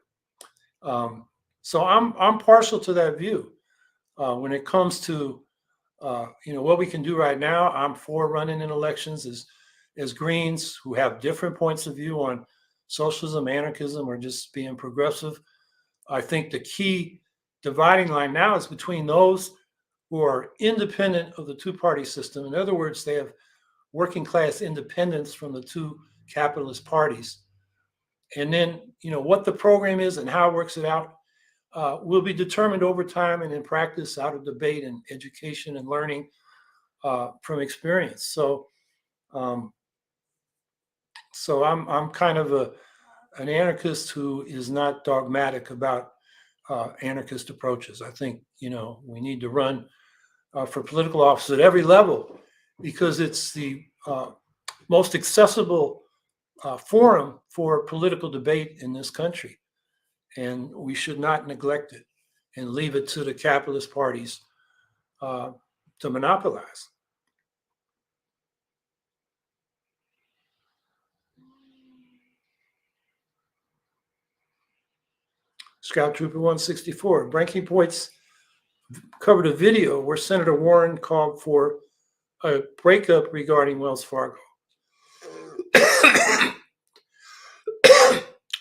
So I'm partial to that view. When it comes to what we can do right now, I'm for running in elections as Greens who have different points of view on socialism, anarchism, or just being progressive. I think the key dividing line now is between those who are independent of the two-party system. In other words, they have working class independence from the two capitalist parties. And then, what the program is and how it works it out will be determined over time and in practice out of debate and education and learning from experience. So I'm kind of an anarchist who is not dogmatic about anarchist approaches. I think, we need to run for political office at every level because it's the most accessible forum for political debate in this country. And we should not neglect it and leave it to the capitalist parties to monopolize. Scout Trooper 164, Breaking Points covered a video where Senator Warren called for a breakup regarding Wells Fargo.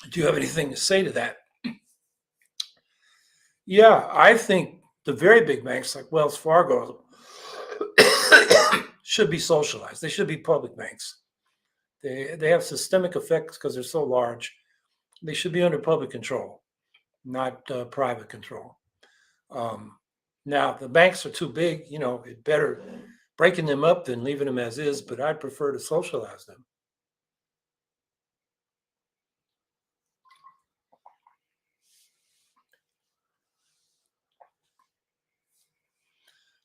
Do you have anything to say to that? Yeah, I think the very big banks like Wells Fargo should be socialized. They should be public banks. They have systemic effects because they're so large. They should be under public control, not private control. Now, the banks are too big, it better breaking them up than leaving them as is, but I'd prefer to socialize them.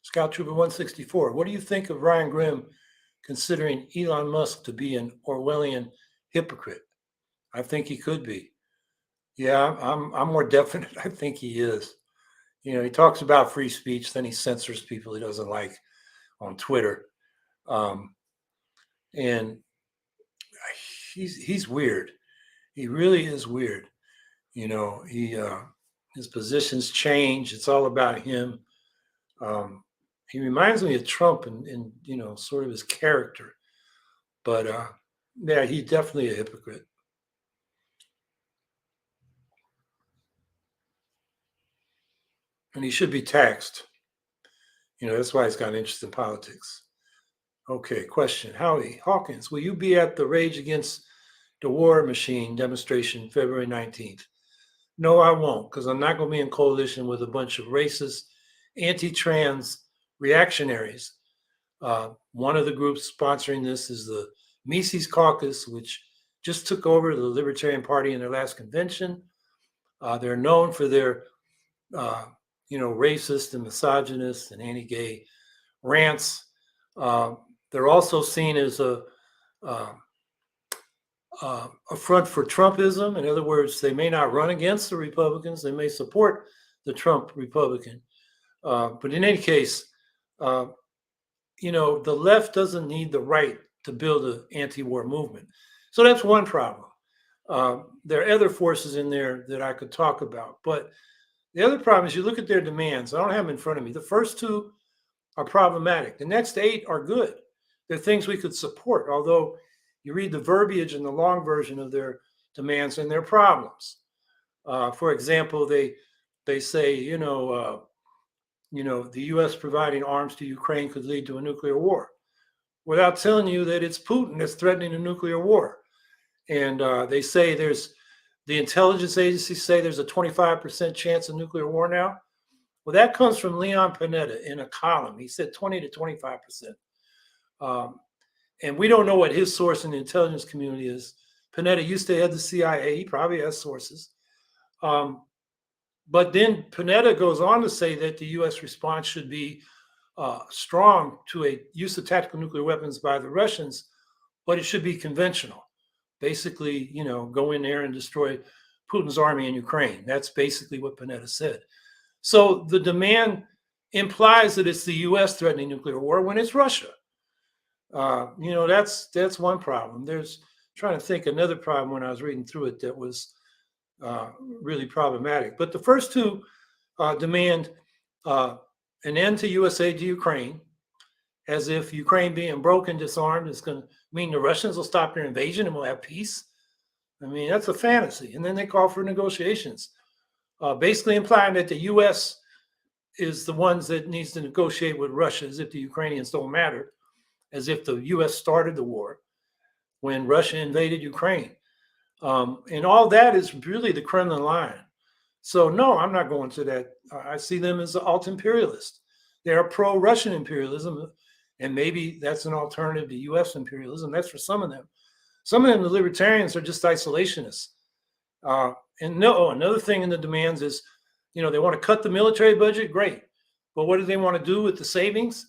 Scout Trooper 164, what do you think of Ryan Grimm considering Elon Musk to be an Orwellian hypocrite? I think he could be. Yeah, I'm more definite. I think he is. He talks about free speech, then he censors people he doesn't like on Twitter. And he's weird. He really is weird. His positions change. It's all about him. He reminds me of Trump in sort of his character. But yeah, he's definitely a hypocrite. And he should be taxed. That's why he's got an interest in politics. Okay, question. Howie Hawkins, will you be at the Rage Against the War Machine demonstration February 19th? No, I won't, because I'm not going to be in coalition with a bunch of racist, anti-trans reactionaries. One of the groups sponsoring this is the Mises Caucus, which just took over the Libertarian Party in their last convention. They're known for their, racist and misogynist and anti-gay rants. They're also seen as a a front for Trumpism. In other words, they may not run against the Republicans. They may support the Trump Republican. But in any case, the left doesn't need the right to build an anti-war movement. So that's one problem. There are other forces in there that I could talk about. But the other problem is you look at their demands. I don't have them in front of me. The first two are problematic. The next 8 are good. They're things we could support, although you read the verbiage in the long version of their demands and their problems. For example, they say, the U.S. providing arms to Ukraine could lead to a nuclear war, without telling you that it's Putin that's threatening a nuclear war. And they say the intelligence agencies say there's a 25% chance of nuclear war now. Well, that comes from Leon Panetta in a column. He said 20 to 25%. And we don't know what his source in the intelligence community is. Panetta used to head the CIA. He probably has sources. But then Panetta goes on to say that the U.S. response should be strong to a use of tactical nuclear weapons by the Russians, but it should be conventional. Basically, go in there and destroy Putin's army in Ukraine. That's basically what Panetta said. So the demand implies that it's the U.S. threatening nuclear war when it's Russia. That's one problem. There's trying to think another problem when I was reading through it that was really problematic. But the first two demand an end to U.S. aid to Ukraine, as if Ukraine being broken, disarmed is going to mean the Russians will stop their invasion and we'll have peace. I mean, that's a fantasy. And then they call for negotiations, basically implying that the U.S. is the ones that needs to negotiate with Russia, as if the Ukrainians don't matter, as if the U.S. started the war when Russia invaded Ukraine. And all that is really the Kremlin line. So no, I'm not going to that. I see them as alt-imperialist. They are pro-Russian imperialism, and maybe that's an alternative to U.S. imperialism. That's for some of them. Some of them, the libertarians, are just isolationists. And no, another thing in the demands is, they want to cut the military budget. Great. But what do they want to do with the savings?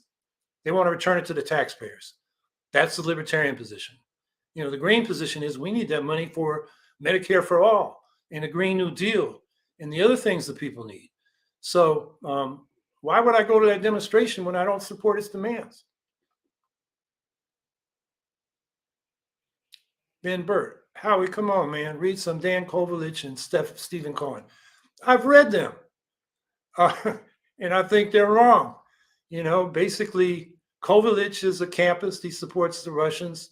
They want to return it to the taxpayers. That's the libertarian position. The green position is we need that money for Medicare for all and a Green New Deal and the other things that people need. So why would I go to that demonstration when I don't support its demands? Ben Burt, Howie, come on, man. Read some Dan Kovalich and Stephen Cohen. I've read them. And I think they're wrong. Basically, Kovalich is a campist. He supports the Russians.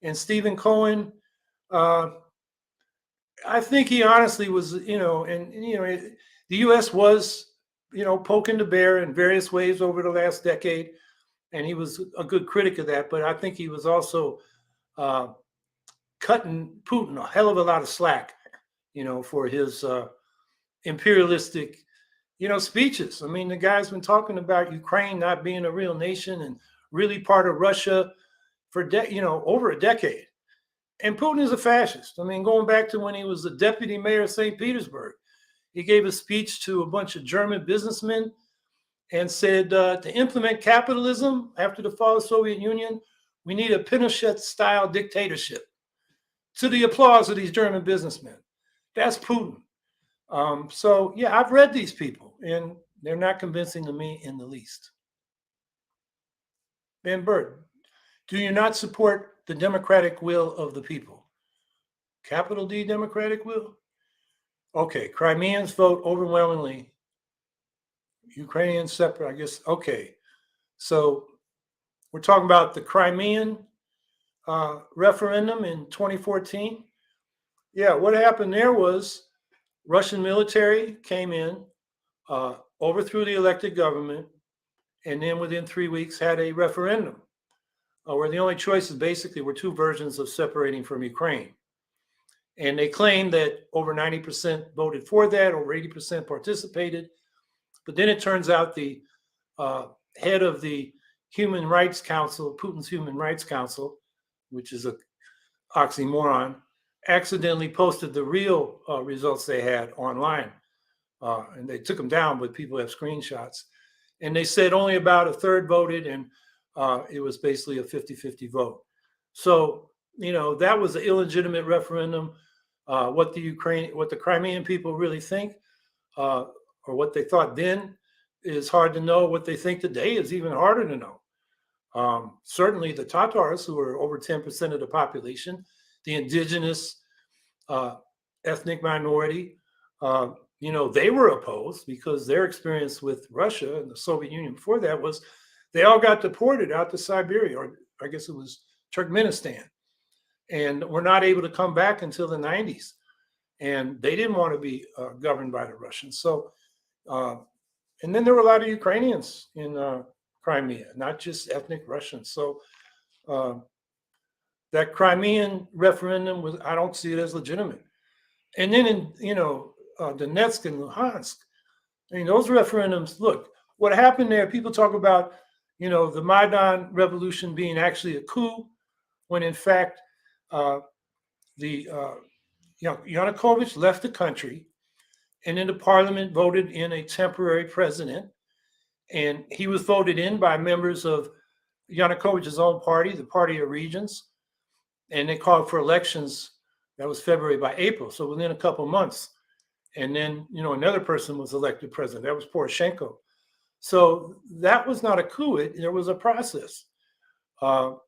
And Stephen Cohen, I think he honestly was, the U.S. was, poking the bear in various ways over the last decade. And he was a good critic of that. But I think he was also cutting Putin a hell of a lot of slack, for his imperialistic, speeches. I mean, the guy's been talking about Ukraine not being a real nation and really part of Russia for over a decade. And Putin is a fascist. I mean, going back to when he was the deputy mayor of St. Petersburg, he gave a speech to a bunch of German businessmen and said, to implement capitalism after the fall of the Soviet Union, we need a Pinochet-style dictatorship. To the applause of these German businessmen. That's Putin. So, yeah, I've read these people, and they're not convincing to me in the least. Ben Burt, do you not support the democratic will of the people? Capital D, democratic will? Okay, Crimeans vote overwhelmingly. Ukrainians separate, I guess. Okay, so we're talking about the Crimean referendum in 2014. Yeah, what happened there was Russian military came in, overthrew the elected government, and then within 3 weeks had a referendum where the only choices basically were two versions of separating from Ukraine. And they claimed that over 90% voted for that, over 80% participated. But then it turns out the head of the Human Rights Council, Putin's Human Rights Council, which is an oxymoron, accidentally posted the real results they had online. And they took them down, but people have screenshots. And they said only about a third voted, and it was basically a 50-50 vote. So that was an illegitimate referendum. What the Crimean people really think, or what they thought then, is hard to know. What they think today is even harder to know. Certainly, the Tatars, who are over 10% of the population, the indigenous ethnic minority, they were opposed because their experience with Russia and the Soviet Union before that was they all got deported out to Siberia, or I guess it was Turkmenistan, and were not able to come back until the 90s. And they didn't want to be governed by the Russians. So, and then there were a lot of Ukrainians in Crimea, not just ethnic Russians. So that Crimean referendum I don't see it as legitimate. And then in, Donetsk and Luhansk, those referendums, look, what happened there, people talk about, the Maidan revolution being actually a coup, when in fact, Yanukovych left the country, and then the parliament voted in a temporary president, and he was voted in by members of Yanukovych's own party, the Party of Regions, and they called for elections. That was February. By April, so within a couple months, and then another person was elected president. That was Poroshenko. So that was not a coup. There was a process. Now,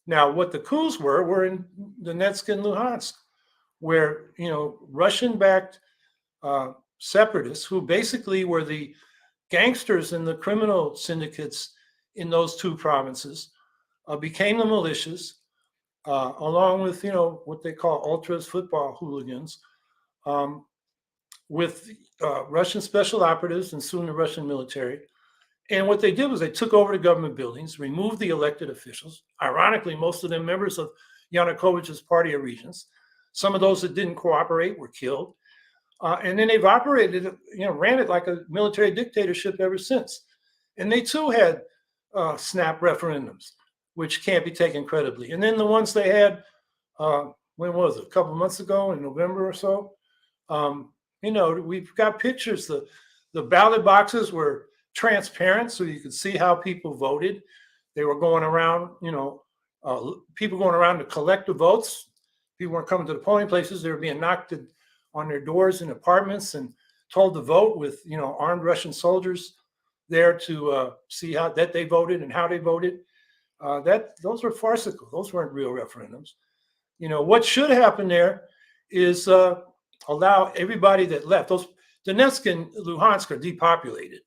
what the coups were in Donetsk and Luhansk, where Russian-backed separatists, who basically were the gangsters and the criminal syndicates in those two provinces, became the militias, along with what they call ultras, football hooligans, with Russian special operatives and soon the Russian military. And what they did was they took over the government buildings, removed the elected officials. Ironically, most of them members of Yanukovych's Party of Regions. Some of those that didn't cooperate were killed. And then they've operated, ran it like a military dictatorship ever since. And they too had snap referendums, which can't be taken credibly. And then the ones they had, when was it? A couple of months ago in November or so. We've got pictures. The ballot boxes were transparent, so you could see how people voted. They were going around, people going around to collect the votes. People weren't coming to the polling places. They were being knocked on their doors in apartments and told to vote with, armed Russian soldiers there to see how that they voted and how they voted. Those were farcical. Those weren't real referendums. What should happen there is allow everybody that left. Those Donetsk and Luhansk are depopulated.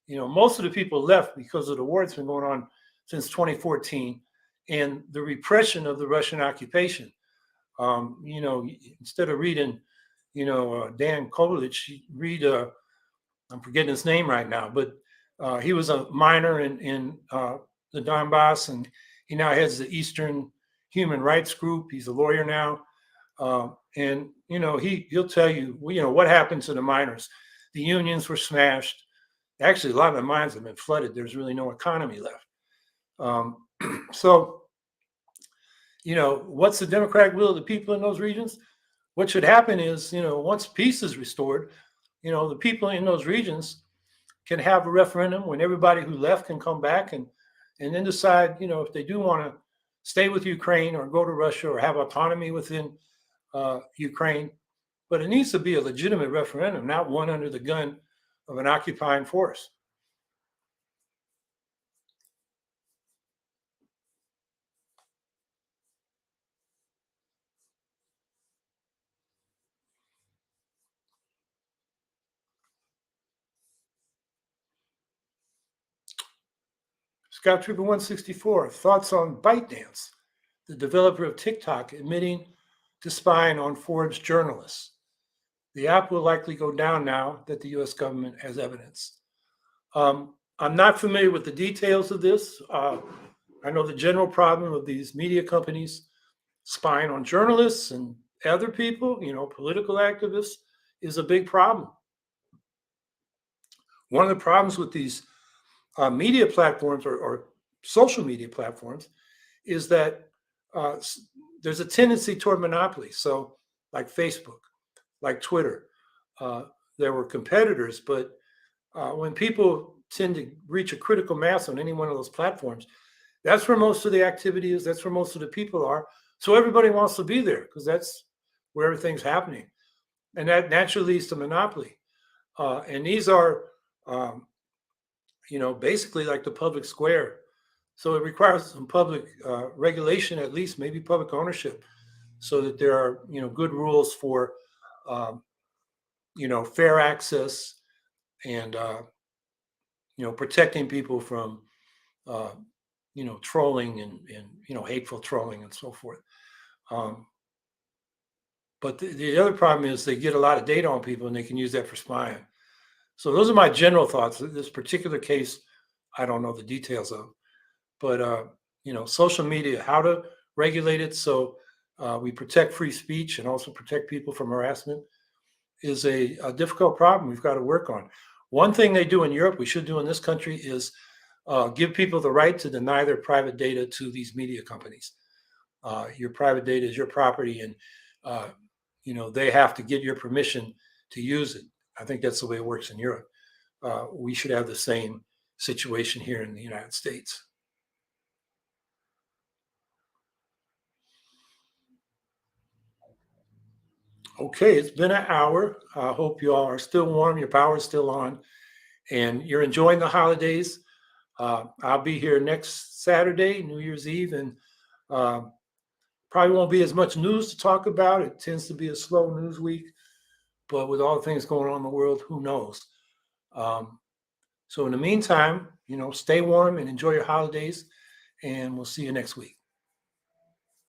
Most of the people left because of the war that's been going on since 2014 and the repression of the Russian occupation. Instead of reading, Dan Kovalich, read, I'm forgetting his name right now, but he was a miner in the Donbass, and he now heads the Eastern Human Rights Group. He's a lawyer now. And he'll tell you, what happened to the miners. The unions were smashed. Actually, a lot of the mines have been flooded. There's really no economy left. So, what's the democratic will of the people in those regions? What should happen is, once peace is restored, the people in those regions can have a referendum when everybody who left can come back and then decide, if they do want to stay with Ukraine or go to Russia or have autonomy within Ukraine. But it needs to be a legitimate referendum, not one under the gun of an occupying force. Scout Trooper 164, thoughts on ByteDance, the developer of TikTok, admitting to spying on Forbes journalists. The app will likely go down now that the US government has evidence. I'm not familiar with the details of this. I know the general problem of these media companies spying on journalists and other people, political activists, is a big problem. One of the problems with these media platforms or social media platforms is that there's a tendency toward monopoly. So like Facebook, like Twitter, there were competitors, but when people tend to reach a critical mass on any one of those platforms, that's where most of the activity is. That's where most of the people are. So everybody wants to be there because that's where everything's happening. And that naturally leads to monopoly. And these are, um, basically like the public square. So it requires some public regulation, at least maybe public ownership, so that there are, good rules for, um, fair access and, protecting people from, uh, trolling and hateful trolling and so forth. Um, but the other problem is they get a lot of data on people and they can use that for spying. So those are my general thoughts. This particular case, I don't know the details of, but social media, how to regulate it so we protect free speech and also protect people from harassment is a difficult problem we've got to work on. One thing they do in Europe, we should do in this country, is give people the right to deny their private data to these media companies. Your private data is your property, and they have to get your permission to use it. I think that's the way it works in Europe. We should have the same situation here in the United States. Okay, it's been an hour. I hope you all are still warm, your power is still on, and you're enjoying the holidays. I'll be here next Saturday, New Year's Eve, and probably won't be as much news to talk about. It tends to be a slow news week, but with all the things going on in the world, who knows? Um, so in the meantime, stay warm and enjoy your holidays, and we'll see you next week.